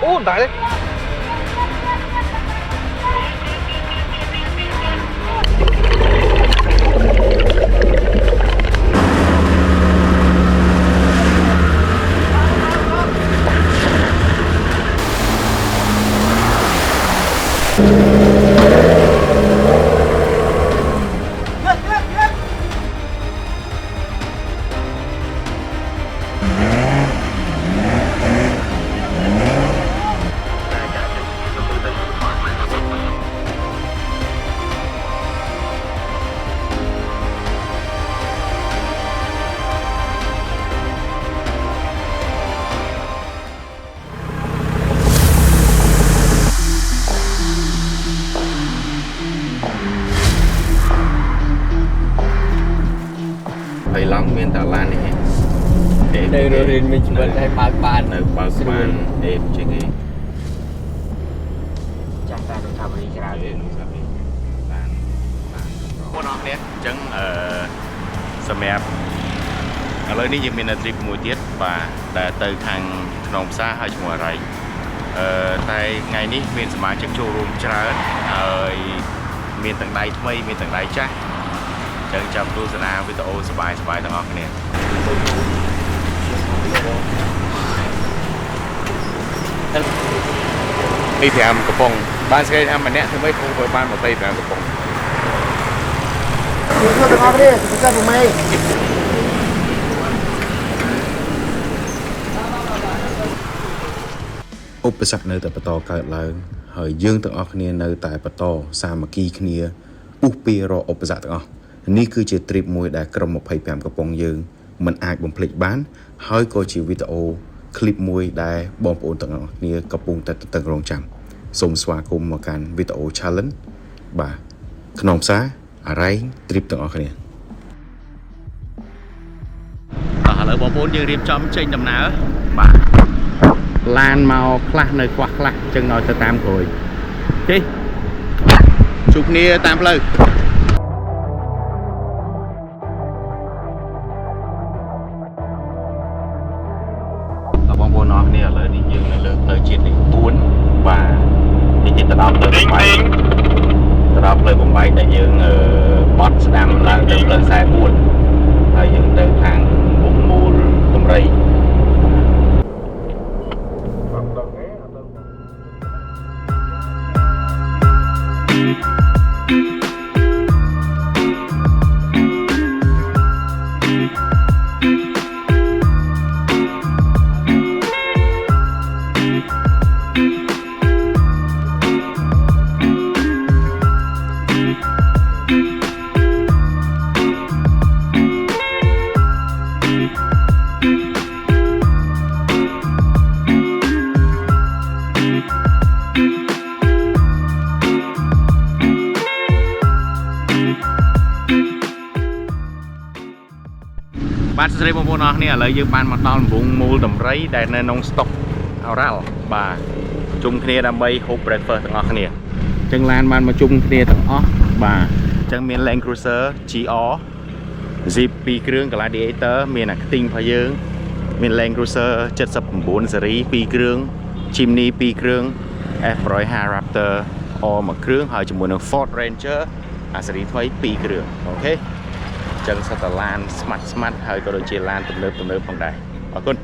Ô, đại đấy. Thầy lắm miền Tà Lan này đây rồi thì mình chỉ vẫn hay bao bàn nơi bao ban em chứ gì chẳng ta được làm gì cả em sao đi Lan cô nó nét chẳng sầm ép ở nơi này mình là trip mùa tiết và từ hàng nông xa hay chung ở tại ngày ní mình sẽ mang chiếc showroom trái miền tầng đáy thay miền tầng đáy chắc chẳng chăm tu sân ao với tổ sờ bài tầng ngọc nè đi thì cái phòng ban sẽ làm mà nè thì mấy không phải ban một tay thì cái phòng chúng tôi có đi chúng ta cùng mày ឧបសគ្គនៅតែបន្តកើតឡើងហើយយើងទាំងអស់គ្នានៅតែបន្តសាមគ្គីគ្នាពុះពីរកឧបសគ្គទាំងអស់នេះគឺជា trip មួយដែលក្រុម25កំប៉ុងយើងមិនអាចបំភ្លេចបានហើយក៏ជាវីដេអូ clip មួយដែលបងប្អូនទាំងអស់គ្នាកំពុងតែតឹងរង់ចាំសូមស្វាគមន៍មកកាន់វីដេអូ challenge បាទក្នុងផ្សារអរ៉ៃ trip ទាំងអស់គ្នាឥឡូវបងប្អូនយើងរៀបចំចេញដំណើរបាទឡានមកខ្លះនៅខ្វះខ្លះចឹងឲ្យទៅតាមក្រួយទេជួបគ្នាតាមផ្លូវបងប្អូនអរគ្នាឥឡូវនេះយើងនៅលើផ្លូវជាតិលេខ4បាទទីទៅដល់ផ្លូវបំបីទៅដល់ផ្លូវបំបីដែលយើងបត់ស្ដាំឡើងទៅផ្លូវ44ហើយយើងទៅខាងមុខមូលតម្រៃបាទស្រីបងប្អូនអរគ្នាឥឡូវយើងបានមកដល់ដំបងមូលតម្រៃដែលនៅក្នុងស្តុកអូរ៉ាល់បាទជុំគ្នាដើម្បីហូប breakfast ទាំងអស់គ្នាអញ្ចឹងឡានបានមកជុំគ្នាទាំងអស់បាទអញ្ចឹងមាន Land Cruiser GR Jeep 2គ្រឿង Gladiator មានអាខ្ទីងរបស់យើងមាន Land Cruiser 79 សេរី 2 គ្រឿង Chimney 2 គ្រឿង F150 Raptor R 1 គ្រឿងហើយជាមួយនឹង Ford Ranger អាសេរីថ្មី 2 គ្រឿងអូខេចឹងសតឡានស្មាត់ហើយក៏ដូចជាឡានទំនើបផងដែរអរគុណ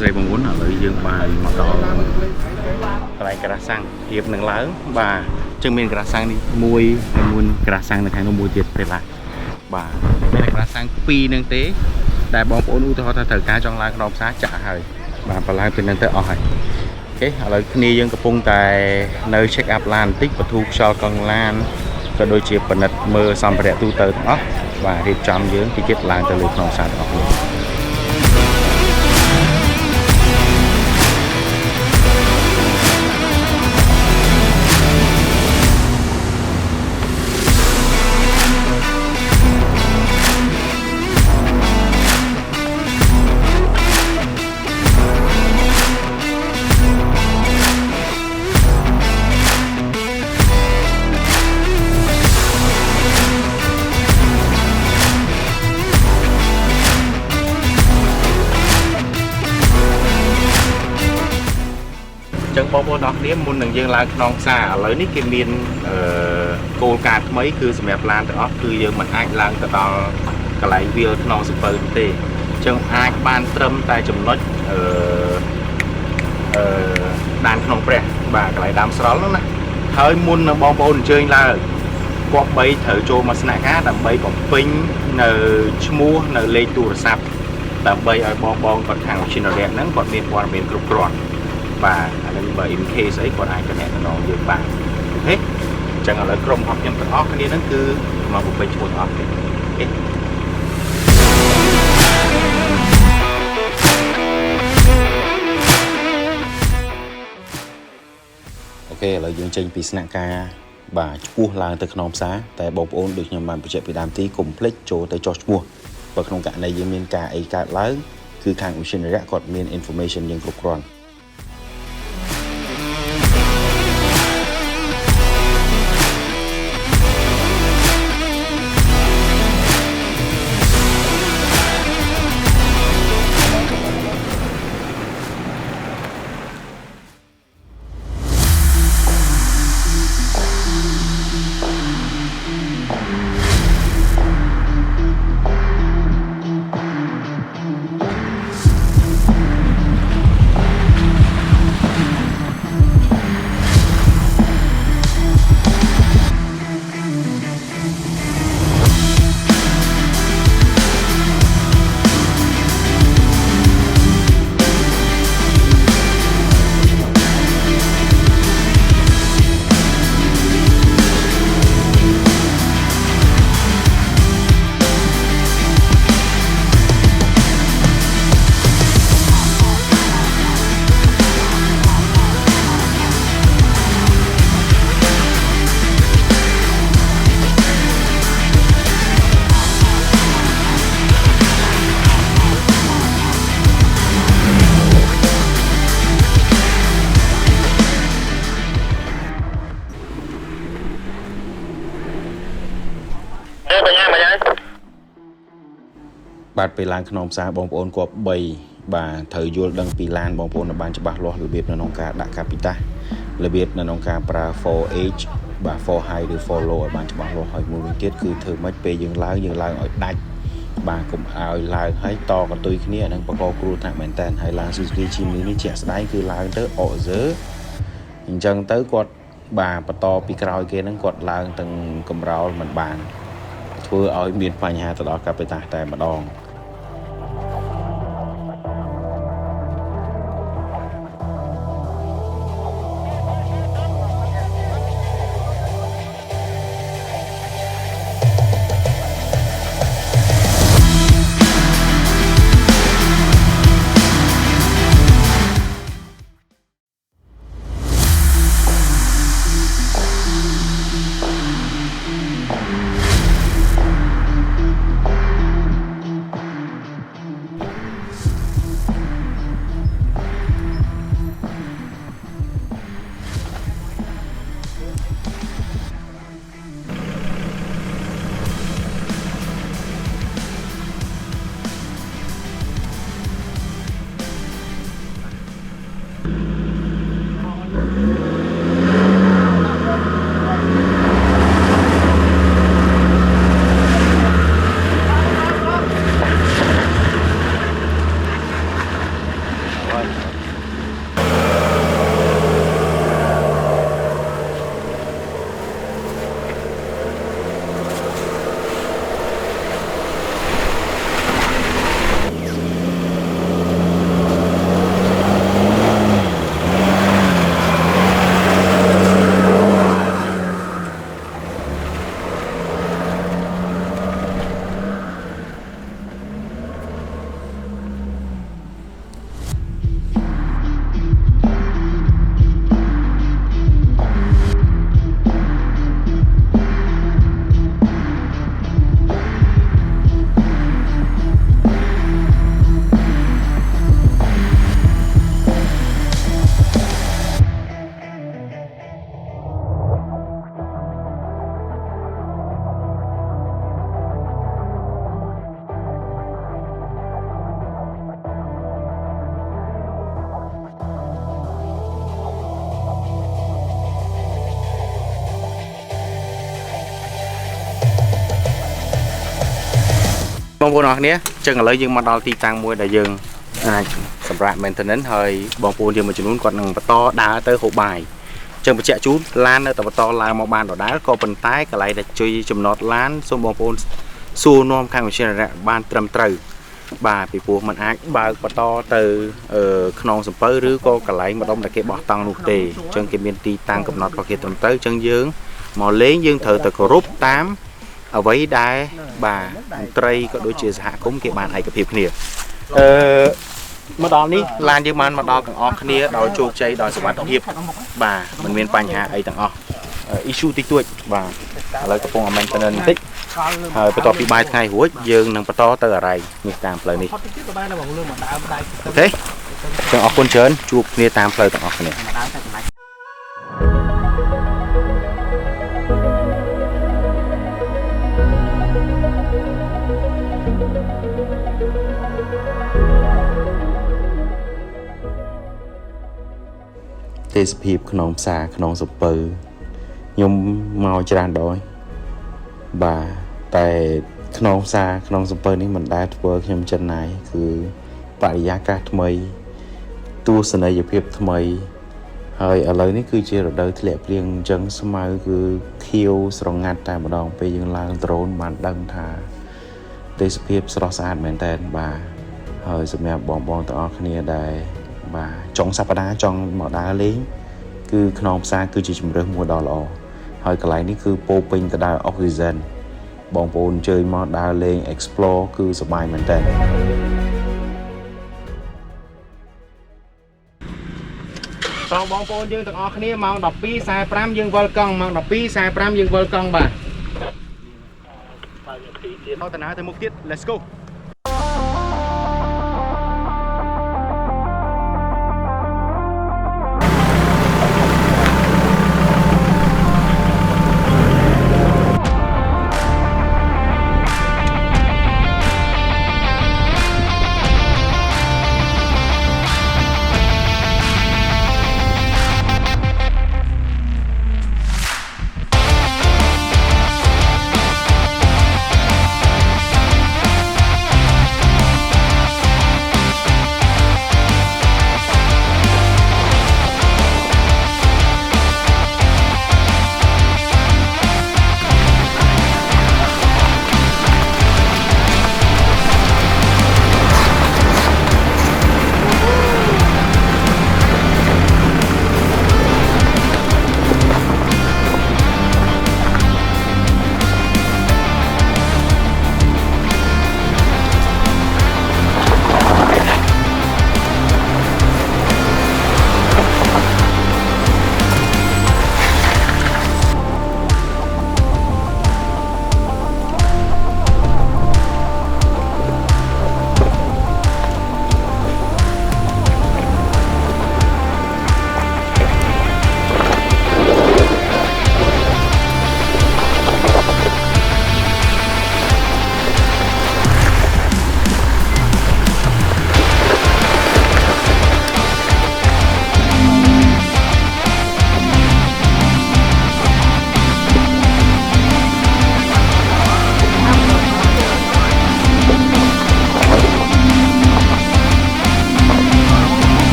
ស្រីបងប្អូនឥឡូវយើងបានមកដល់កន្លែងក្រាសាំងធៀបនឹងឡើងបាទចឹងមានក្រាសាំងនេះមួយហើយមួយក្រាសាំងនៅខាងនោះមួយទៀតទេបាទមានក្រាសាំង2នឹងទេតែបងប្អូនឧទាហរណ៍ថាត្រូវការចង់ឡើងក្នុងផ្សារចាក់ហើយបាទបើឡើងពីនឹងទៅអស់ហើយអូខេឥឡូវគ្នាយើងកំពុងតែនៅ check up ឡានបន្តិចបទូខ្យល់កង់ឡានក៏ដូចជាពិនិត្យមើលសម្ភារៈទូទៅទាំងអស់ vàរៀបចំយើងពីចិត្តឡើងទៅលើក្នុងផ្សារទាំងអស់គ្នា ចឹងបងប្អូនអរគ្នាមុននឹងយើងឡើងក្នុងផ្សារឥឡូវនេះគេមានគោលការណ៍ថ្មីគឺសម្រាប់ឡានទាំងអស់គឺយើងមិនអាចឡើងទៅដល់កន្លែងវាលក្នុងសំពៅទេចឹងអាចបានត្រឹមតែចំណុចដានក្នុងព្រះបាទកន្លែងដើមស្រល់នោះណាហើយមុននឹងបងប្អូនអញ្ជើញឡើងគប្បីត្រូវចូលមកស្នាក់ការដើម្បីបំពេញនៅឈ្មោះនៅលេខទូរស័ព្ទដើម្បីឲ្យបងគាត់ខាងវិទ្យានរៈហ្នឹងគាត់មានព័ត៌មានគ្រប់គ្រាន់ បាទអានេះបើ in case អីគាត់អាចតំណែងយើងបានអូខេអញ្ចឹងឥឡូវក្រុមរបស់ខ្ញុំទាំងអស់គ្នាហ្នឹងគឺមកបំពេញឈ្មោះទាំងអស់គ្នាអូខេឥឡូវយើងចេញពីស្នាក់ការបាទឈ្មោះឡើងទៅក្នុងផ្សារតែបងប្អូនដូចខ្ញុំបានបញ្ជាក់ពីដើមទីកុំភ្លេចចូលទៅចុះឈ្មោះបើក្នុងករណីយើងមានការអីកើតឡើងគឺខាងឧស្សាហកម្មគាត់មាន information យើងគ្រប់គ្រាន់ បាទពេលឡើងក្នុងផ្សារបងប្អូនគាត់3បាទត្រូវយល់ដឹងពីឡានបងប្អូនបានច្បាស់លាស់របៀបនៅក្នុងការដាក់កាពីតាសរបៀបនៅក្នុងការប្រើ 4H បាទ 4 high ឬ 4 low ឲ្យបានច្បាស់លាស់ហើយមួយវិញទៀតគឺធ្វើម៉េចពេលយើងឡើងឲ្យដាច់បាទកុំឲ្យឡើងហើយតកន្ទុយគ្នានឹងបកកគ្រោះថ្នាក់មែនតើហើយឡើង Suzuki Jimny នេះជាក់ស្ដែងគឺឡើងទៅអកសើអញ្ចឹងទៅគាត់បាទបន្តពីក្រោយគេនឹងគាត់ឡើងទាំងកម្រោលមិនបានធ្វើឲ្យមានបញ្ហាទៅដល់កាពីតាសតែម្ដង អូ បងប្អូនអរគ្នាចឹងឥឡូវយើងមកដល់ទីតាំងមួយដែលយើងអាចសម្រាប់ maintenance ហើយបងប្អូនយើងមួយចំនួនគាត់នឹងបន្តដើរទៅហូបបាយចឹងបញ្ជាក់ជូនឡាននៅតែបន្តឡើងមកបានដដែលក៏ប៉ុន្តែកន្លែងដែលជួយចំណតឡានសូមបងប្អូនសួរនាំខាងវិទ្យារៈបានត្រឹមត្រូវបាទពីព្រោះมันអាចបើកបន្តទៅខ្នងសំពៅឬក៏កន្លែងម្ដុំដែលគេបោះតង់នោះទេចឹងគេមានទីតាំងកំណត់របស់គេត្រឹមត្រូវចឹងយើងមកលេងយើងត្រូវតែគោរពតាមអ្វីដែលបាទមន្ត្រីក៏ដូចជាសហគមន៍គេបានឯកភាពគ្នាមកដល់នេះឡានយើងបានមកដល់ទាំងអស់គ្នាដោយជោគជ័យដោយសុវត្ថិភាពបាទមិនមានបញ្ហាអីទាំងអស់ issue តិចតួចបាទឥឡូវកំពុង maintenance បន្តិចហើយបន្ទាប់ពីបាយថ្ងៃរួចយើងនឹងបន្តទៅអរ៉ៃនេះតាមផ្លូវនេះអូខេចឹងអរគុណច្រើនជួបគ្នាតាមផ្លូវទាំងអស់គ្នាទេសភាពក្នុងផ្សារក្នុងសពៅខ្ញុំមកច្រើនដងបាទតែក្នុងផ្សារក្នុងសពៅនេះមិនដែលធ្វើខ្ញុំចិនណាយគឺបរិយាកាសថ្មីទស្សនីយភាពថ្មីហើយឥឡូវនេះគឺជារដូវធ្លាក់ភ្លៀងអញ្ចឹងស្មៅគឺខៀវស្រងាត់តែម្ដងពេលយើងឡើងដ្រូនបានដឹងថាទេសភាពស្រស់ស្អាតមែនតើបាទហើយសម្រាប់បងទាំងអស់គ្នាដែលបាទចុងសប្តាហ៍ចង់មកដើរលេងគឺខ្នងផ្សារគឺជាជម្រើសមួយដ៏ល្អហើយកន្លែងនេះគឺពោពេញទៅដោយអុកស៊ីហ្សែនបងប្អូនអញ្ជើញមកដើរលេង explore គឺសប្បាយមែនតើបងប្អូនយើងទាំងអស់គ្នាម៉ោង 12:45 យើងវិលកង់ម៉ោង 12:45 យើងវិលកង់បាទទៅតាណាទៅមុខទៀត let's go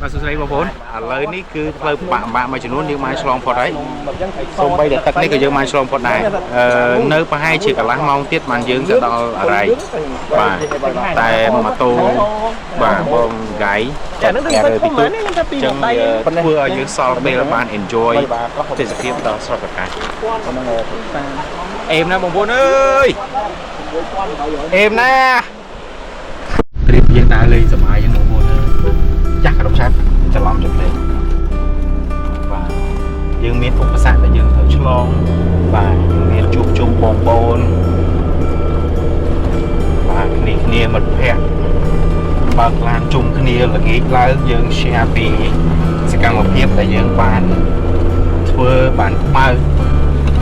បាទសួស្តីបងប្អូនឥឡូវនេះគឺផ្លូវបាក់មួយចំនួនយើងបានឆ្លងផុតហើយសូម្បីតែទឹកនេះក៏យើងបានឆ្លងផុតដែរនៅប្រហែលជាកន្លះម៉ោងទៀតបានយើងទៅដល់អរ៉ៃបាទតែម៉ូតូបាទបងហ្គៃចានឹងទៅទីទូចឹងធ្វើឲ្យយើងសល់ពេលបាន enjoy ទេសភាពដ៏ស្រស់ត្រកាលអេមណាបងប្អូនអើយអេមណាត្រៀមយើងដើរលេងសប្បាយចឹងបងប្អូនចាស់ក្រុមឆាត់ច្រឡំចុះលេងបាទយើងមានឧបសគ្គដែលយើងត្រូវឆ្លងបាទយើងមានជួបជុំបងប្អូនបាទគ្នាមិត្តភ័ក្តិបើកឡានជុំគ្នាល្ងាចឡើងយើង share ពីសកម្មភាពដែលយើងបានធ្វើបានបើក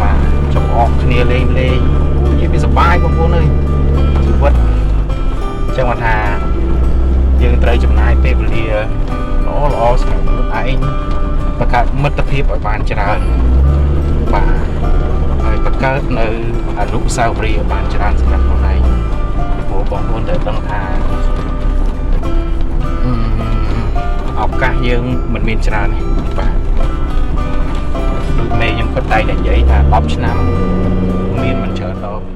បាទចំអកគ្នាលេងនិយាយពីសប្បាយបងប្អូនអើយជីវិតចឹងមកថាយើងត្រូវចំណាយពេលវេលាល្អសម្រាប់ខ្លួនឯងបង្កើតមិត្តភាពឲ្យបានច្រើនបាទហើយបង្កើតនៅអនុស្សាវរីយ៍ឲ្យបានច្រើនសម្រាប់ខ្លួនឯងព្រោះបងប្អូនត្រូវដឹងថាឱកាសយើងមិនមានច្រើនទេបាទដូចមេខ្ញុំគាត់តែនិយាយថា10ឆ្នាំមានមិនច្រើនដល់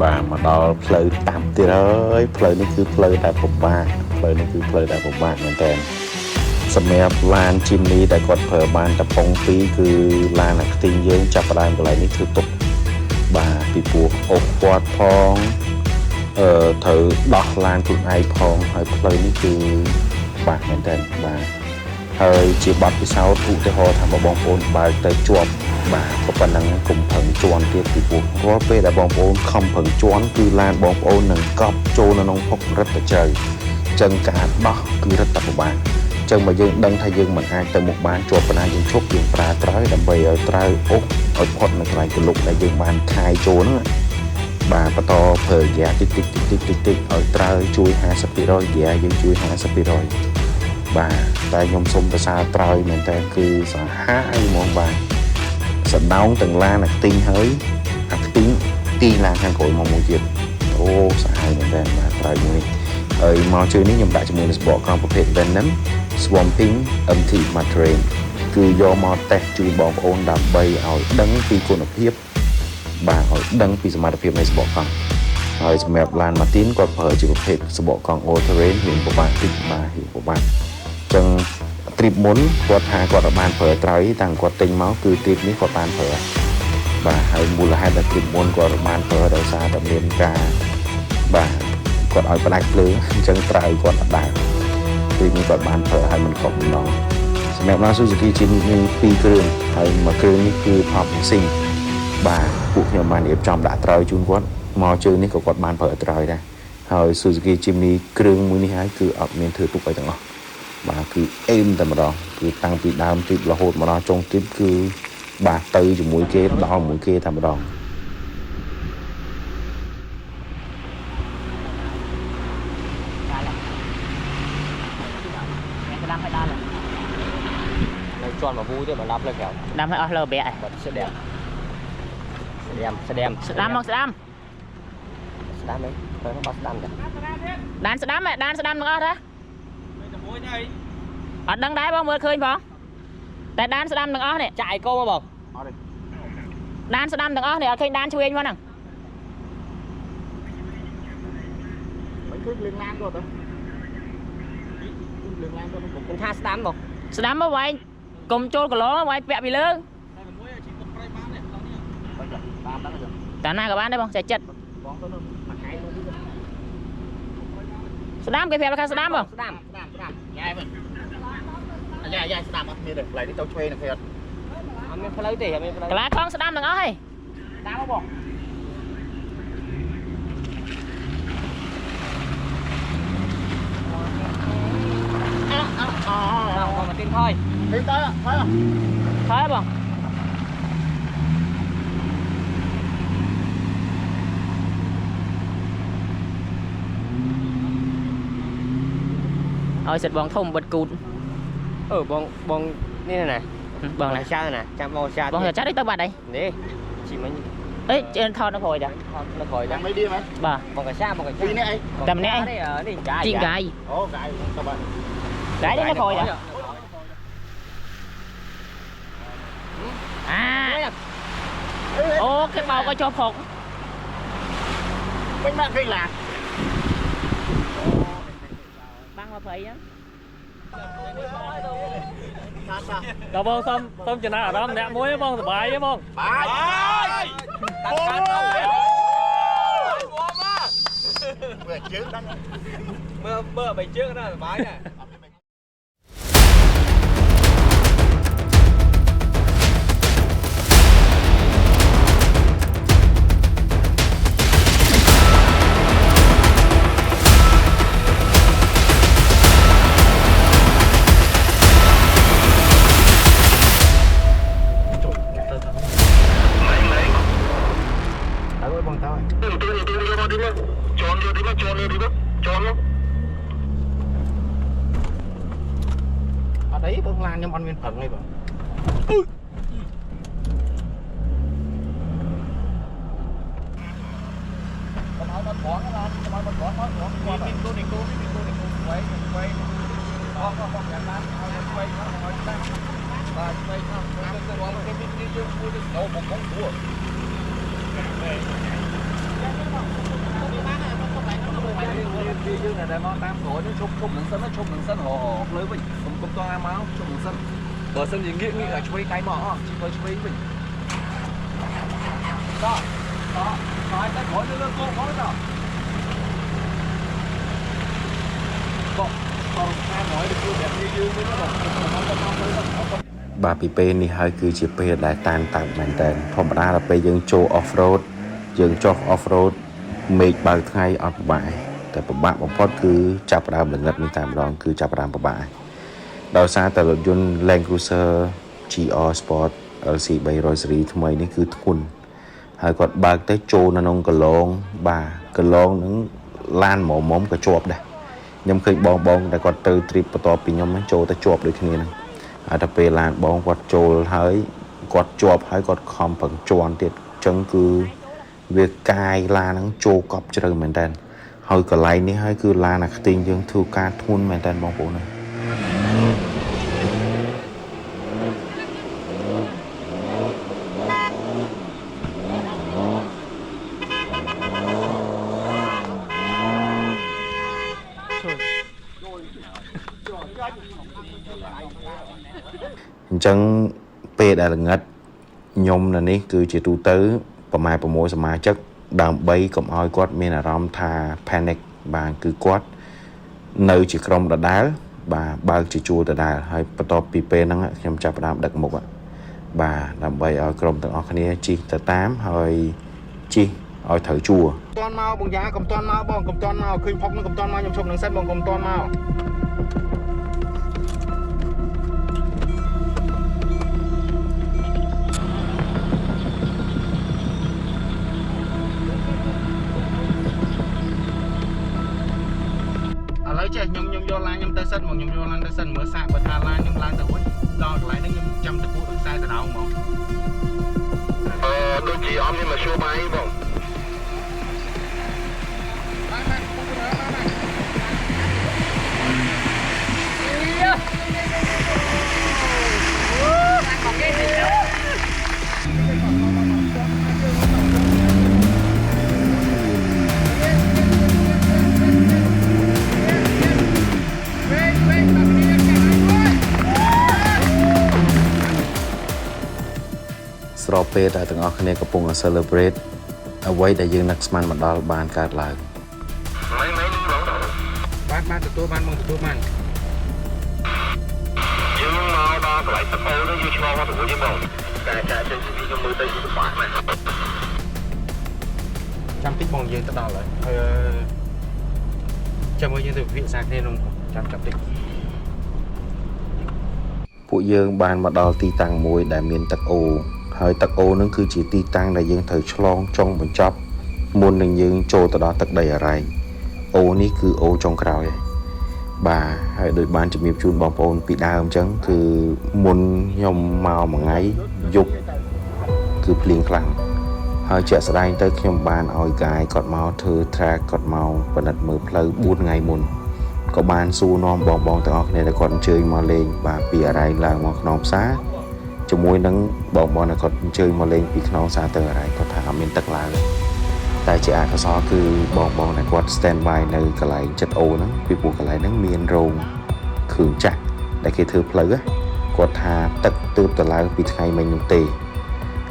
បាទមកដល់ផ្លូវតាមទៀតហើយផ្លូវនេះគឺផ្លូវដែលពិបាកផ្លូវនេះគឺផ្លូវដែលពិបាកមែនតើសម្រាប់ឡានជីមនីដែលគាត់ប្រើបានតពង2គឺឡានអាខ្ទីងយើងចាប់ផ្ដើមកន្លែងនេះធ្វើទុកបាទពីព្រោះអុកគាត់ផងត្រូវដោះឡានខ្លួនឯងផងហើយផ្លូវនេះគឺបាក់មែនតើបាទហើយជាបទពិសោធន៍ឧទាហរណ៍ថាបងប្អូនបើកទៅជាប់បាទក៏ប៉ុណ្ណឹងកុំប្រឹងជន់ទៀតពីព្រោះរាល់ពេលដែលបងប្អូនខំប្រឹងជន់គឺឡានបងប្អូននឹងកប់ចូលនៅក្នុងភពរឹតទៅជ្រៅចឹងការដោះគឺរឹតតែពិបាកចឹងមកយើងដឹងថាយើងមិនអាចទៅមុខបានជាប់ប៉ុណ្ណាយើងឈប់យើងប្រើត្រើយដើម្បីឲ្យត្រើយអុកឲ្យផុតនៅកន្លែងកលុកដែលយើងបានខាយចូលហ្នឹងបាទបន្តប្រើហ្គាតិចឲ្យត្រើយជួយ 50% ហ្គាយើងជួយ 50% បាទតែខ្ញុំសូមប្រសាត្រើយមែនតើគឺសាហាវហ្មងបាទសណ្ដោងទាំងឡានអាខ្ទីងហើយអាខ្ទីងទីឡានខាងក្រោយមកមួយទៀតអូសាហាវមែនតើបាទត្រើយមួយហើយមកជួយនេះខ្ញុំដាក់ជាមួយនឹងស្បកកង់ប្រភេទ Venom Swamping MT Material គឺយកមកតេស្តជូនបងប្អូនដើម្បីឲ្យដឹងពីគុណភាពបាទឲ្យដឹងពីសមត្ថភាពនៃស្បកកង់ហើយសម្រាប់ឡាន Martin គាត់ប្រើជាប្រភេទស្បកកង់ All Terrain មានពិបាកតិចបាទពិបាកចឹង trip មុនគាត់ថាគាត់បានប្រើត្រើយតាំងគាត់ទិញមកគឺ trip នេះគាត់បានប្រើ បាទហើយមូលហេតុដែលពីមុនគាត់បានប្រើដោយសារតែមានការបាទគាត់ឲ្យផ្ដាច់ភ្លើងអញ្ចឹងត្រូវគាត់អត់ដើរគឺនេះគាត់បានប្រើឲ្យមិនគ្រប់ម្ដងសម្រាប់ Suzuki Jimny 2គ្រឿងហើយមួយគ្រឿងនេះគឺ Pop Racing បាទពួកខ្ញុំបានរៀបចំដាក់ត្រូវជូនគាត់មកជើងនេះក៏គាត់បានប្រើត្រូវដែរហើយ Suzuki Jimny គ្រឿងមួយនេះហើយគឺអត់មានធ្វើទុកអីទាំងអស់បាទគឺអេមតែម្ដងគឺតាំងពីដើមទ្រីបរហូតមកដល់ចុងទ្រីបគឺបាទទៅជាមួយគេដល់មួយគេតែម្ដងchọn mà vui thế mà đắp lên kẹo đâm hay lơ bẹ bật sẽ đẹp sẽ đẹp đâm không đâm đấy thôi nó bắt đâm kìa đan sẽ đâm nữa đó ở đằng đáy bao mưa khơi phong tại đan sẽ đâm được ó này chạy cô mà bọc đan sẽ đâm được ó này ở kênh đan chui anh nè mình tha stam bọc sẽ đâm bao vậy cùng trôi cả lỗ vậy vẹt bị lơ cả na các bạn đây bông sẽ chật sẽ đâm cái phèo là sẽ đâm không dài đam đi được lại đi tao chơi nè thiệt mình phải lấy tiền mình phải cái lá con sẽ đâm được ó hay đam không bọc còn mà tin thôi đi tới thấy không thấy không ôi xịt bọn thùng bật cụt bongนี่nè bọn này sao nè chăm bong sao bọn giờ chắc đi tới bạn đây đi chỉ mình ấy trên thon nó hồi đã nó khỏi đang mấy đi mà bà bong cái sao đi nè ấy tầm nè đi chiên gài ồ gài các bạn gái đấy nó hồi đã à ô cái bao có cho phục bên bạn kinh là băng mà phải á Cậu bông xong chừng nào ở đó nè muối bông thì bài với bông bài vừa trước đó mưa bày trước đó là bái nè ở đấy bông lan nhưng ăn viên phẳng này bảo đi chứ này món tam khối nó chụp đường sân họ lưới mình cũng to em máu chụp đường sân bờ sân gì nghĩ là chui tay mỏ chỉ có chui mình đó nói cái khối nó cô khối rồi còn hai nói được đẹp như mới nó được បាទពីពេលនេះហើយគឺជាពេលដែលតានតឹងមែនតើធម្មតាដល់ពេលយើងចូល off road យើងចុះ off road មេឃបើកថ្ងៃអត់ពិបាកតែពិបាកបំផុតគឺចាប់ផ្ដើមល្ងិតនេះតែម្ដងគឺចាប់ផ្ដើមពិបាកដោយសារតែរថយន្ត Land Cruiser GR Sport LC 300 series ថ្មីនេះគឺធ្ងន់ហើយគាត់បើកទៅចូលនៅក្នុងកន្លងបាទកន្លងនឹងឡានមុំក៏ជាប់ដែរខ្ញុំឃើញបងដែលគាត់ទៅ trip បន្ទាប់ពីខ្ញុំចូលទៅជាប់ដូចគ្នាហ្នឹងហើយតែពេលឡានបងគាត់ចូលហើយគាត់ជាប់ហើយគាត់ខំប្រឹងជន់ទៀតអញ្ចឹងគឺវាកាយឡានហ្នឹងចូលកប់ជ្រៅមែនតើហើយកន្លែងនេះហើយគឺឡានអាខ្ទីងយើងធ្វើការធ្ងន់មែនតើបងប្អូនណា អញ្ចឹងពេលដែលល្ងិត nhôm là ní cứ chỉ tu tớiประมาณประโมสมาชิกดามใบกับอ้อยกอดมีอารมณ์ทาแพนิคบางคือกอดเนื้อจีกรมตะดาลบางจีจูตะดาลให้ประตอบปีเป้นั่งยำจับดามดักหมกดามใบอ้อยกรมต่างออกนี้จีตะตามให้จีอ้อยเถอจัวตอนมาบงยากำตอนมาบ้องกำตอนมาคืนพกนึงกำตอนมายำชมหนังเส้นบ้องกำตอนมาเลยเจ๊ยมโยนลายยมเตอร์เซนมองยมโยนลายเตอร์เซนเหมือนสายประธานลายยมลายตะวันดอกลายนึงยมจำตะปูตะสายตะดาวมองโดยที่อ้อมนี่มาโชว์ไหมบ้างสโรเปแต่ต่างออกเนี่ยกระปุกเซเลบรตเอาไว้แต่ยังนักสมันมาดอลบานการลายบ้านตัวบ้านมองตัวบ้านยืมมาบ้านไหลตะโพนแล้วยืมชอบมาตัวยืมบ้องแต่จะจะมีมือเตยอยู่ฝ่ายไหมจำติ๊กมองยืนตลอดเลยจำมือยืนตัววิ่งสายเนี่ยนุ่งจำติ๊กผู้ยืมบ้านมาดอลตีตังมวยได้เมียนตะโอហើយទឹកអូនឹងគឺជាទីតាំងដែលយើងត្រូវឆ្លងចុងបញ្ចប់មុននឹងយើងចូលទៅដល់ទឹកដីអរ៉ៃអូនេះគឺអូចុងក្រោយបាទហើយដោយបានជំរាបជូនបងប្អូនពីដើមអញ្ចឹងគឺមុនខ្ញុំមកមួយថ្ងៃយប់គឺភ្លៀងខ្លាំងហើយជាក់ស្ដែងទៅខ្ញុំបានឲ្យកាយគាត់មកធ្វើ track គាត់មកពិនិត្យមើលផ្លូវ4ថ្ងៃមុនក៏បានសួរនាំបងទាំងអស់គ្នាដែលគាត់អញ្ជើញមកលេងបាទពីអរ៉ៃឡើងមកក្នុងផ្សារជាមួយនឹងបងគាត់អញ្ជើញមកលេងពីក្នុងសាទៅអរ៉ៃគាត់ថាអត់មានទឹកឡើងតែជាអកុសលគឺបងដែលគាត់ stand by នៅកន្លែងចិត្តអូហ្នឹងពីព្រោះកន្លែងហ្នឹងមានរោងគ្រឿងចាក់ដែលគេធ្វើផ្លូវគាត់ថាទឹកទើបទៅឡើងពីថ្ងៃមិញនោះទេ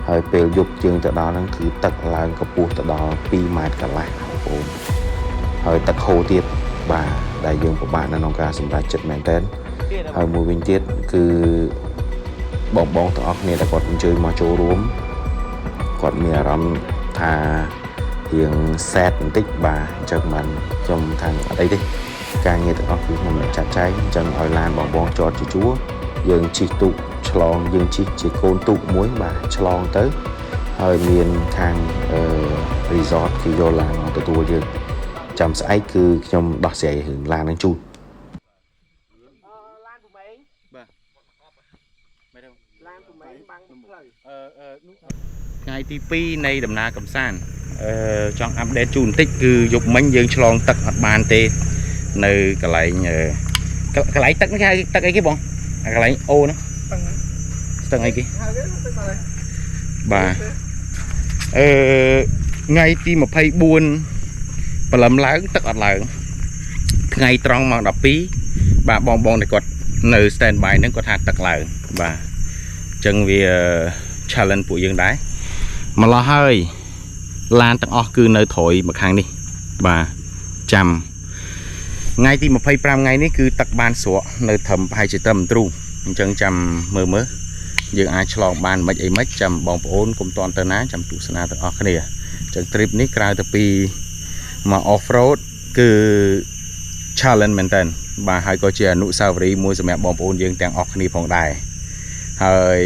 ហើយពេលយប់ជើងទៅដល់ហ្នឹងគឺទឹកឡើងកម្ពស់ទៅដល់2ម៉ែត្រកន្លះបងប្អូនហើយទឹកហូរទៀតបាទដែលយើងពិបាកនៅក្នុងការសម្រេចចិត្តមែនទែនហើយមួយវិញទៀតគឺបងទាំងអស់គ្នាដែលគាត់អញ្ជើញមកចូលរួមគាត់មានអារម្មណ៍ថារៀងសែតបន្តិចបាទអញ្ចឹងបានខ្ញុំថាអត់អីទេការងារទាំងអស់គឺខ្ញុំនឹងចាត់ចែងអញ្ចឹងឲ្យឡានបងចតជាជួរយើងជិះទូកឆ្លងយើងជិះជាកូនទូកមួយបាទឆ្លងទៅហើយមានខាងresort គេយកឡានមកទទួលយើងចាំស្អែកគឺខ្ញុំដោះស្រាយរឿងឡាននឹងជូនថ្ងៃទី2នៃដំណើរកំសាន្តចង់អាប់ដេតជូនបន្តិចគឺយប់មិញយើងឆ្លងទឹកអត់បានទេនៅកន្លែងទឹកនេះគេហៅទឹកអីគេបងកន្លែងអូហ្នឹងស្ទឹងអីគេបាទថ្ងៃទី24ព្រលឹមឡើងទឹកអត់ឡើងថ្ងៃត្រង់ម៉ោង12បាទបងដែលគាត់នៅ stand by ហ្នឹងគាត់ថាទឹកឡើងបាទអញ្ចឹងវា challenge ពួកយើងដែរម្ល៉េះហើយឡានទាំងអស់គឺនៅត្រួយមកខាងនេះបាទចាំថ្ងៃទី25ថ្ងៃនេះគឺទឹកបានស្រកនៅត្រឹមប្រហែលជាត្រឹមទ្រូអញ្ចឹងចាំមើលយើងអាចឆ្លងបានមិនអីមិនចាំបងប្អូនកុំតន់ទៅណាចាំទស្សនាទាំងអស់គ្នាអញ្ចឹង trip នេះក្រៅទៅពីមក off road គឺ challenge មែនតើបាទហើយក៏ជាអនុស្សាវរីយ៍មួយសម្រាប់បងប្អូនយើងទាំងអស់គ្នាផងដែរហើយ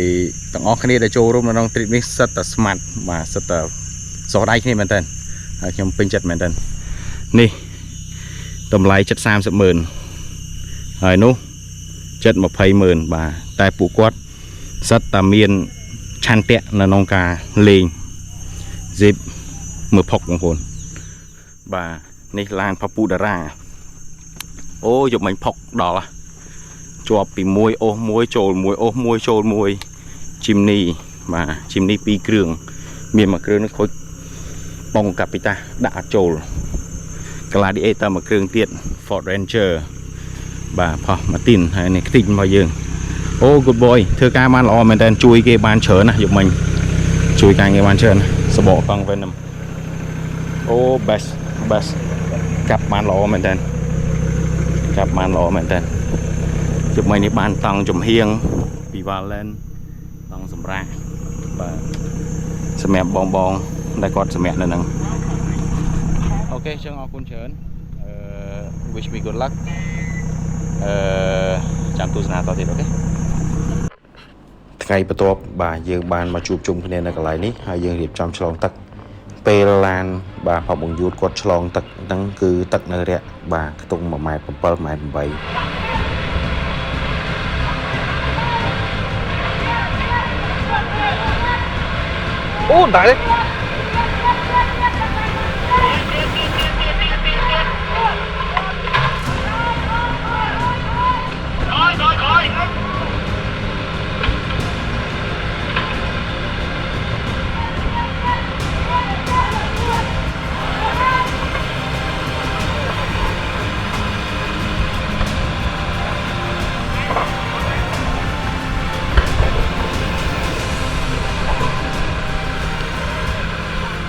ទាំងអស់គ្នាដែលចូលរួមនៅក្នុង trip នេះសិតតែ smart បាទសិតតែសោះដៃគ្នាមែនតើហើយខ្ញុំពេញចិត្តមែនតើនេះតម្លៃចិត្ត30ម៉ឺនហើយនោះចិត្ត20ម៉ឺនបាទតែពួកគាត់សិតតែមានឆន្ទៈនៅក្នុងការលេង zip មើលផុកបងប្អូនបាទនេះឡានផពូតារ៉ាអូយកមិញផុកដល់ជាប់ពីមួយអូសមួយចូលមួយអូសមួយចូលមួយជីមនីបាទជីមនី2គ្រឿងមានមួយគ្រឿងនេះខូចបងកាពីតាដាក់អត់ចូល Gladiator មួយគ្រឿងទៀត Ford Ranger បាទផុសម៉ាទីនហើយនេះខ្ទីចមកយើងអូ good boy ធ្វើការបានល្អមែនតើជួយគេបានច្រើនណាស់យកមិញ ជួយការងារបានច្រើនសបកតង់វិញអូ best ចាប់បានល្អមែនតើចាប់បានល្អមែនតើជិបមិញនេះបានតង់ចំហៀងពីវ៉ាឡែនតង់សម្រាប់បាទសម្រាប់បងដែលគាត់សម្រាប់នៅហ្នឹងអូខេចឹងអរគុណច្រើនwish me good luck ចាំទស្សនាតទៀតអូខេថ្ងៃបន្ទាប់បាទយើងបានមកជួបជុំគ្នានៅកន្លែងនេះហើយយើងរៀបចំឆ្លងទឹកពេលឡានបាទផបបង្យុទ្ធគាត់ឆ្លងទឹកហ្នឹងគឺទឹកនៅរាក់បាទខ្ទង់1.7 ម៉ែត្រ 8អូដែរ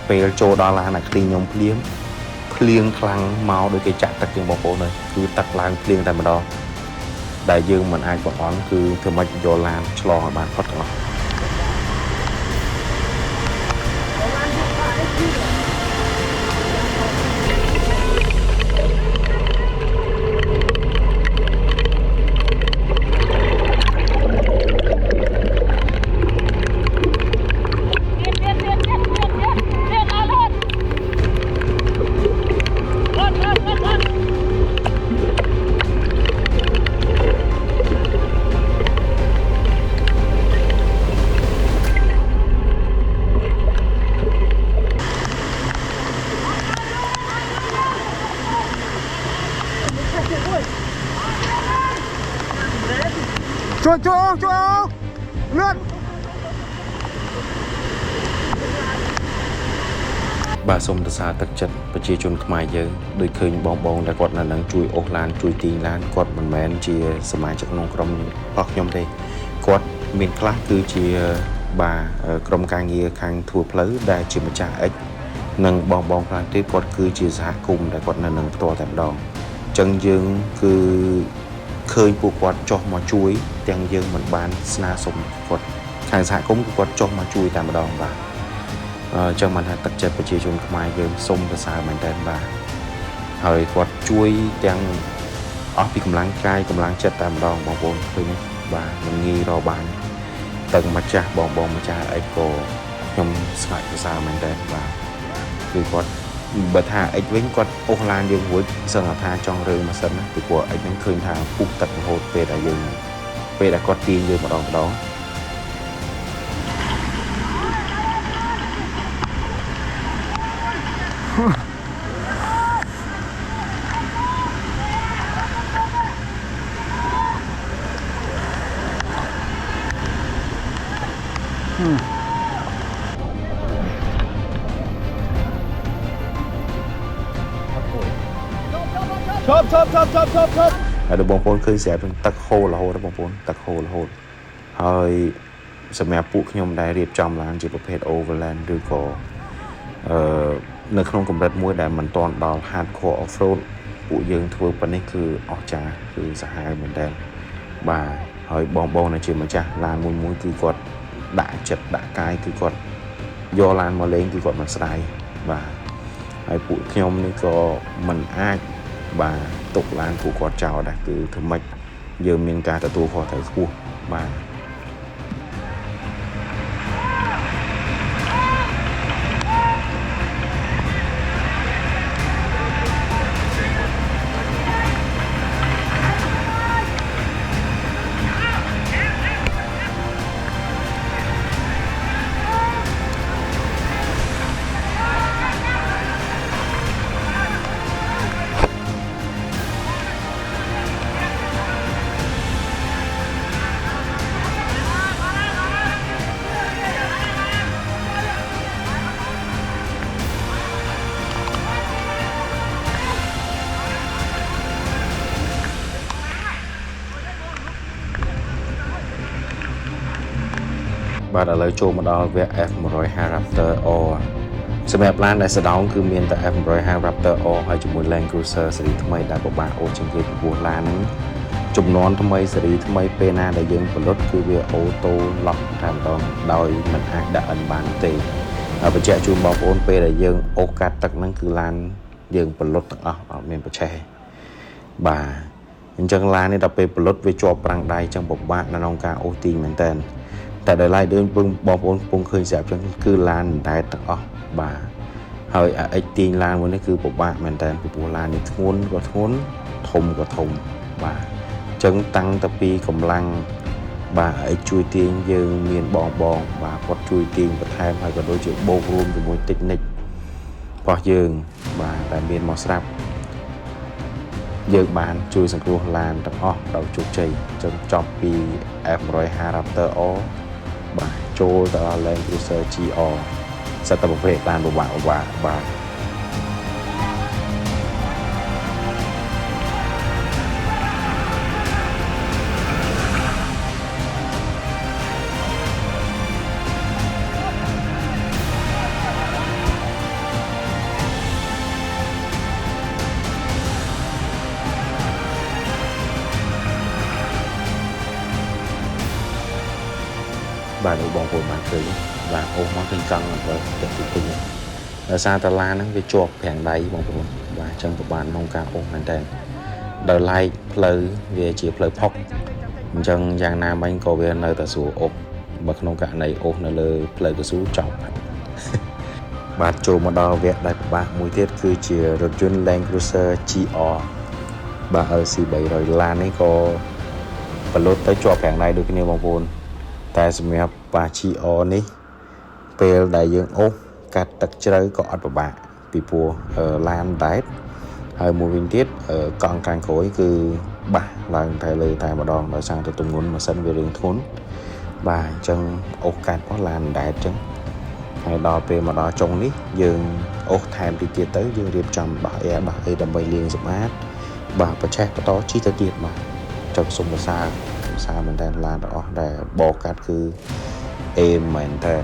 ពេលចូលដល់ឡានអាគ្លីខ្ញុំភ្លៀងខ្លាំងមកដោយគេចាក់ទឹកជាងបងប្អូនហើយគឺទឹកឡើងភ្លៀងតែម្ដងដែលយើងមិនអាចបង្អន់គឺធ្វើម៉េចយកឡានឆ្លងឲ្យបានផុតទាំងអស់ជួយលឿនបាទសូមសរសើរទឹកចិត្តប្រជាជនខ្មែរយើងដូចឃើញបងដែលគាត់នៅនឹងជួយអូសឡានជួយទីឡានគាត់មិនមែនជាសមាជិកក្នុងក្រុមរបស់ខ្ញុំទេគាត់មានខ្លះគឺជាបាទក្រុមការងារខាងធ្វើផ្លូវដែលជាម្ចាស់អិចនិងបងខ្លះទៀតគាត់គឺជាសហគមន៍ដែលគាត់នៅនឹងផ្ទាល់តែម្ដងអញ្ចឹងយើងគឺឃើញពួកគាត់ចុះមកជួយទាំងយើងមិនបានស្នើសុំគាត់ខាងសហគមន៍គាត់ចុះមកជួយតែម្ដងបាទចឹងមិនថាទឹកចិត្តប្រជាជនខ្មែរយើងសូមសរសើរមែនតើបាទហើយគាត់ជួយទាំងអស់ពីកម្លាំងកាយកម្លាំងចិត្តតែម្ដងបងប្អូនឃើញបាទមិនងាយរកបានទាំងម្ចាស់បងម្ចាស់អីក៏ខ្ញុំស្ងើចសរសើរមែនតើបាទគឺគាត់បើថាអិចវិញគាត់អូសឡានយើងរួចសឹងថាចង់រើម៉ាស៊ីនណាពីព្រោះអិចហ្នឹងឃើញថាពុះទឹករហូតពេលដែលគាត់ទាញយើងម្ដងឈប់ហើយបងប្អូនឃើញស្រាប់ទឹកហូររហូតបងប្អូនទឹកហូររហូតហើយសម្រាប់ពួកខ្ញុំដែលរៀបចំឡានជាប្រភេទ overland ឬក៏នៅក្នុងកម្រិតមួយដែលមិនទាន់ដល់ hardcore off-road ពួកយើងធ្វើប៉ុណ្ណេះគឺអស្ចារ្យគឺសាហាវមែនតើបាទហើយបងដែលជាម្ចាស់ឡានមួយគឺគាត់ដាក់ចិត្តដាក់កាយគឺគាត់យកឡានមកលេងគឺគាត់មិនស្ដាយបាទហើយពួកខ្ញុំនេះក៏មិនអាចបាទទុកឡានពួកគាត់ចោលដែរគឺធ្វើម៉េចយើងមានការទទួលខុសត្រូវខ្ពស់បាទ ហ បាទឥឡូវចូលមកដល់វគ្គ F150 Raptor O សម្រាប់ឡានដែលស្ដៅគឺមានតែ F150 Raptor O ហើយជាមួយ Land Cruiser ស៊េរីថ្មីដែលពិបាកអូសជាងគេពីព្រោះឡានហ្នឹងចំនួនថ្មីស៊េរីថ្មីពេលណាដែលយើងផលិតគឺវាអូតូឡុកតែម្ដងដោយមិនអាចដាក់អិនបានទេហើយបញ្ជាក់ជូនបងប្អូនពេលដែលយើងអូសកាត់ទឹកហ្នឹងគឺឡានយើងផលិតទាំងអស់អត់មានប្រឆេះបាទអញ្ចឹងឡាននេះដល់ពេលផលិតវាជាប់ប្រាំងដៃអញ្ចឹងពិបាកនៅក្នុងការអូសទីងមែនតើតែដល់ឡៃដូចបងប្អូនពងឃើញស្រាប់អញ្ចឹងគឺឡានដែលទាំងអស់បាទហើយអាអិចទាញឡានមួយនេះគឺពិបាកមែនតើពីព្រោះឡាននេះធ្ងន់ក៏ធ្ងន់ធំក៏ធំបាទអញ្ចឹងតាំងតែពីកម្លាំងបាទអិចជួយទាញយើងមានបងបាទគាត់ជួយទាញបន្ថែមហើយក៏ដូចជាបូករួមជាមួយតិចនិចរបស់យើងបាទដែលមានមកស្រាប់យើងបានជួយសង្គ្រោះឡានទាំងអស់ដល់ជោគជ័យចនចប់ពី F150 Raptor O បាទចូលទៅដល់ Land Cruiser GR សិតតែប្រភេទឡានពិបាកបាទដូចបងប្អូនបានឃើញបាទអូសមកឃើញកង់ទៅតិចតិចដោយសារតែឡានហ្នឹងវាជាប់ប្រាំងដៃបងប្អូនបាទអញ្ចឹងពិបាកក្នុងការអូសមែនតើដោយឡែកផ្លូវវាជាផ្លូវផុកអញ្ចឹងយ៉ាងណាមិញក៏វានៅតែស្រួលអូសបើក្នុងករណីអូសនៅលើផ្លូវកស៊ូចប់បាទចូលមកដល់វគ្គដែលពិបាកមួយទៀតគឺជារថយន្ត Land Cruiser GR បាទ LC 300ឡាននេះក៏ផលិតទៅជាប់ប្រាំងដៃដូចគ្នាបងប្អូនតែសម្រាប់បា GR នេះពេលដែលយើងអូសកាត់ទឹកជ្រៅក៏អត់ពិបាកពីព្រោះឡានដែតហើយមួយវិញទៀតកង់ខាងក្រោយគឺបាសឡើងតែលើតែម្ដងដោយសារតែទម្ងន់ម៉ាស៊ីនវារឿងធ្ងន់បាទអញ្ចឹងអូសកាត់របស់ឡានដែតអញ្ចឹងហើយដល់ពេលមកដល់ចុងនេះយើងអូសថែមតិចទៀតទៅយើងរៀបចំដោះអេដើម្បីលាងសម្អាតបាទប្រឆេះបន្តជិះទៅទៀតបាទចុះសុំប្រសាមែនតើឡានទាំងអស់ដែលបកកាត់គឺអេមែនតើ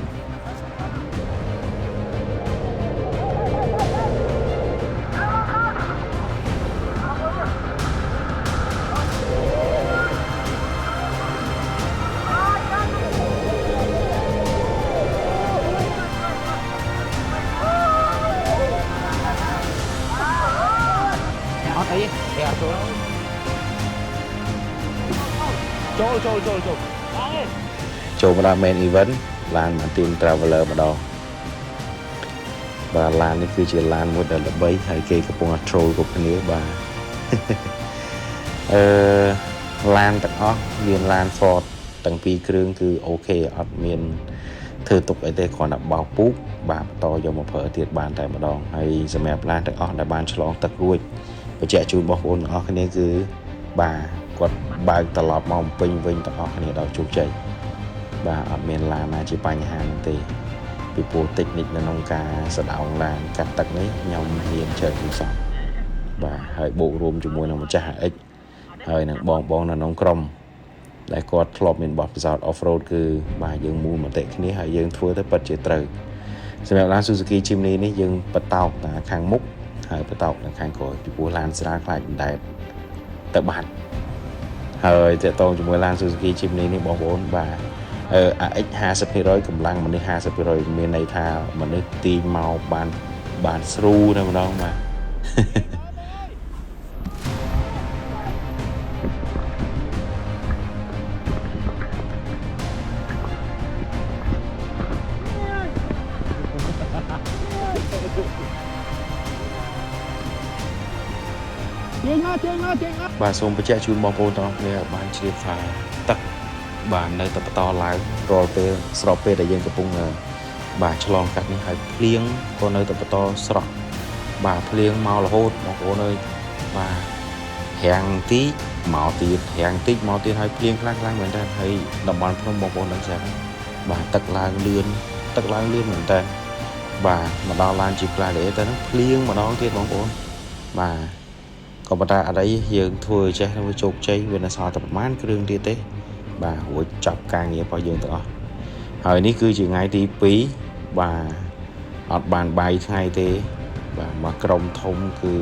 អត់អីទេអត់ចូលមកដល់ main event ឡាន Martin Traveler ម្ដងបាទឡាននេះគឺជាឡានមួយដែលល្បីហើយគេកំពុង troll គ្រប់គ្នាបាទឡានទាំងអស់មានឡាន Ford ទាំងពីរគ្រឿងគឺអូខេអត់មានធ្វើទុកអីទេគ្រាន់តែបោកពូកបាទបន្តយកមកប្រើទៀតបានតែម្ដងហើយសម្រាប់ឡានទាំងអស់ដែលបានឆ្លងទឹករួចបញ្ជាក់ជូនបងប្អូនទាំងអស់គ្នាគឺបាទគាត់បើកត្រឡប់មកពេញវិញទាំងអស់គ្នាដល់ជោគជ័យបាទអត់មានឡានណាជាបញ្ហាទេពីព្រោះតិចនិចនៅក្នុងការស្ដៅឡានកាត់ទឹកនេះខ្ញុំហ៊ានជើងពីសោះបាទហើយបូករួមជាមួយនឹងម្ចាស់ AX ហើយនឹងបងនៅក្នុងក្រុមដែលគាត់ធ្លាប់មានបទពិសោធន៍ off road គឺបាទយើងមូលមតិគ្នាហើយយើងធ្វើទៅពិតជាត្រូវសម្រាប់ឡាន Suzuki Jimny នេះយើងបតោកតែខាងមុខហើយបតោកនៅខាងក្រោយពីព្រោះឡានស្រាលខ្លាចដែតទៅបាត់ហើយតើតោងជាមួយឡាន Suzuki Jimny នេះបងប្អូនបាទAX 50% កម្លាំងមនុស្ស 50% មានន័យថាមនុស្សទីមកបានស្រួលតែម្ដងបាទបាទសូមបញ្ជាក់ជូនបងប្អូនទាំងអស់គ្នាបានជ្រាបថាទឹកបាទនៅតែបន្តឡើងរាល់ពេលស្របពេលដែលយើងកំពុងបាទឆ្លងកាត់នេះហើយភ្លៀងក៏នៅតែបន្តស្រក់បាទភ្លៀងមករហូតបងប្អូនអើយបាទរាំងតិចមកទៀតរាំងតិចមកទៀតហើយភ្លៀងខ្លាំងមែនតើហើយតំបន់ភ្នំបងប្អូនដឹងស្រាប់បាទទឹកឡើងលឿនមែនតើបាទមកដល់ឡានជីក្លាទេទៅហ្នឹងភ្លៀងម្ដងទៀតបងប្អូនបាទក៏ប៉ុន្តែអត់អីយើងធ្វើចេះទៅជោគជ័យវានៅសល់តែប្រហែលគ្រឿងទៀតទេបាទរួចចាប់ការងាររបស់យើងទាំងអស់ ហើយនេះគឺជាថ្ងៃទី2បាទអត់បានបាយថ្ងៃទេបាទមកក្រុមធំគឺ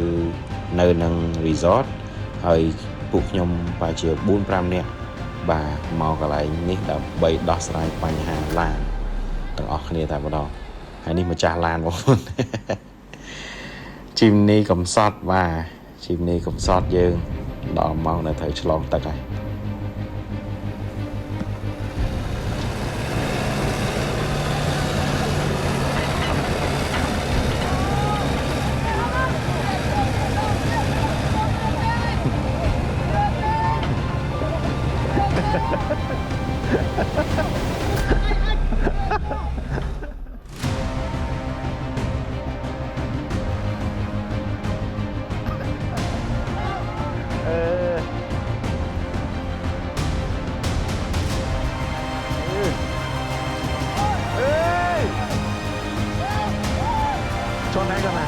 នៅនឹង resort ហើយពួកខ្ញុំប្រហែលជា 4-5 នាក់បាទមកកន្លែងនេះដើម្បីដោះស្រាយបញ្ហាឡានទាំងអស់គ្នាតែម្ដងហើយនេះម្ចាស់ឡានបងប្អូនជីមនីកំសត់បាទជីមនីកំសត់យើងដល់ម៉ោងនៅត្រូវឆ្លងទឹកហើយចូលណាចូលណា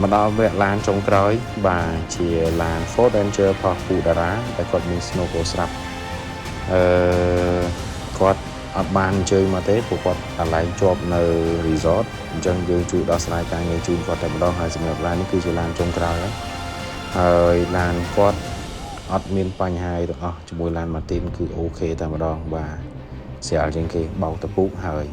មកដល់វគ្គឡានចុងក្រោយបាទជាឡាន Ford Ranger របស់ពូតារ៉ាដែលគាត់មាន Snowgo ស្រាប់គាត់អត់បានអញ្ជើញមកទេព្រោះគាត់កន្លែងជាប់នៅ resort អញ្ចឹងយើងជួយដោះស្រាយការងារជូនគាត់តែម្ដងហើយសម្រាប់ឡាននេះគឺជាឡានចុងក្រោយហើយឡានគាត់អត់មានបញ្ហាទាំងអស់ជាមួយឡានម៉ាទីនគឺអូខេតែម្ដងបាទស្រាលជាងគេបោកតពូកហើយ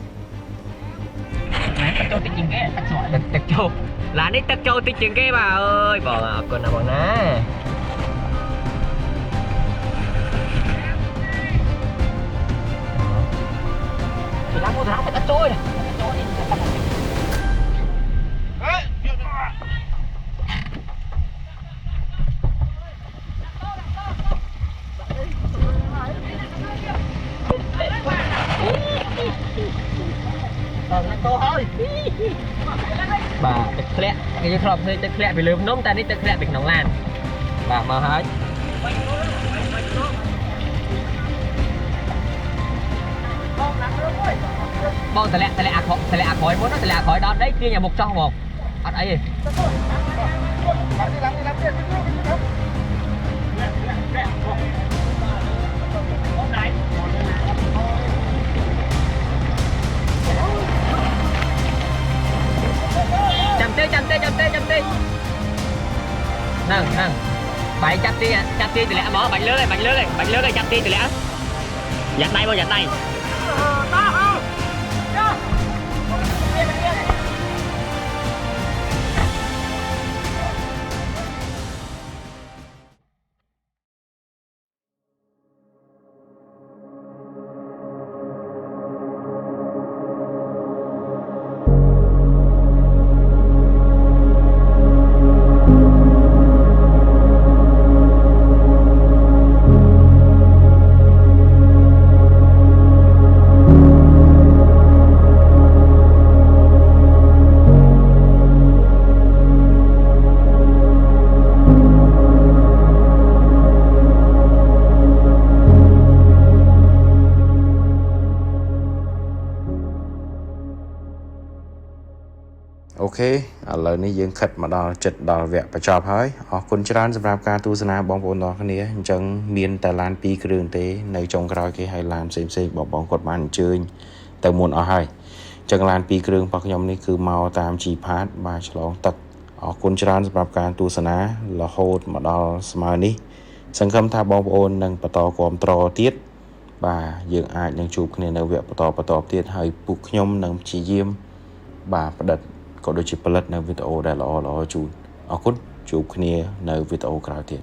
ទឹកចូលតិចជាងគេទឹកចូលឡាននេះទឹកចូលតិចជាងគេបាទអើយបងអរគុណណាបងណាឡានមកដល់ទឹកចូលនេះបាទទឹកធ្លាក់គេធ្លាប់ឃើញទឹកធ្លាក់ពីលើភ្នំតែនេះទឹកធ្លាក់ពីក្នុងឡានបាទមកហើយបងតម្លាក់អាក្រោយមុនតម្លាក់អាក្រោយដល់ដីទាញអាមុខចោះហ្មងអត់អីទេចាំទេហ្នឹងបាយចាប់ទីតម្លាក់មកបាញ់លើហើយចាប់ទីតម្លាក់យ៉ាត់ដៃបងយ៉ាត់ដៃអូខេឥឡូវនេះយើងខិតមកដល់ចិត្តដល់វគ្គបញ្ចប់ហើយអរគុណច្រើនសម្រាប់ការទស្សនាបងប្អូនទាំងគ្នាអញ្ចឹងមានតែឡាន2គ្រឿងទេនៅចុងក្រោយគេឲ្យឡានផ្សេងបងគាត់បានអញ្ជើញទៅមុនអស់ហើយអញ្ចឹងឡាន2គ្រឿងរបស់ខ្ញុំនេះគឺមកតាម G-Pass បាទឆ្លងទឹកអរគុណច្រើនសម្រាប់ការទស្សនារហូតមកដល់ស្មើនេះសង្ឃឹមថាបងប្អូននឹងបន្តគាំទ្រទៀតបាទយើងអាចនឹងជួបគ្នានៅវគ្គបន្តទៀតហើយពួកខ្ញុំនឹងព្យាយាមបាទផ្តិតក៏ដូចជាផលិតនៅវីដេអូដែលល្អៗជូនអរគុណជួបគ្នានៅវីដេអូក្រោយទៀត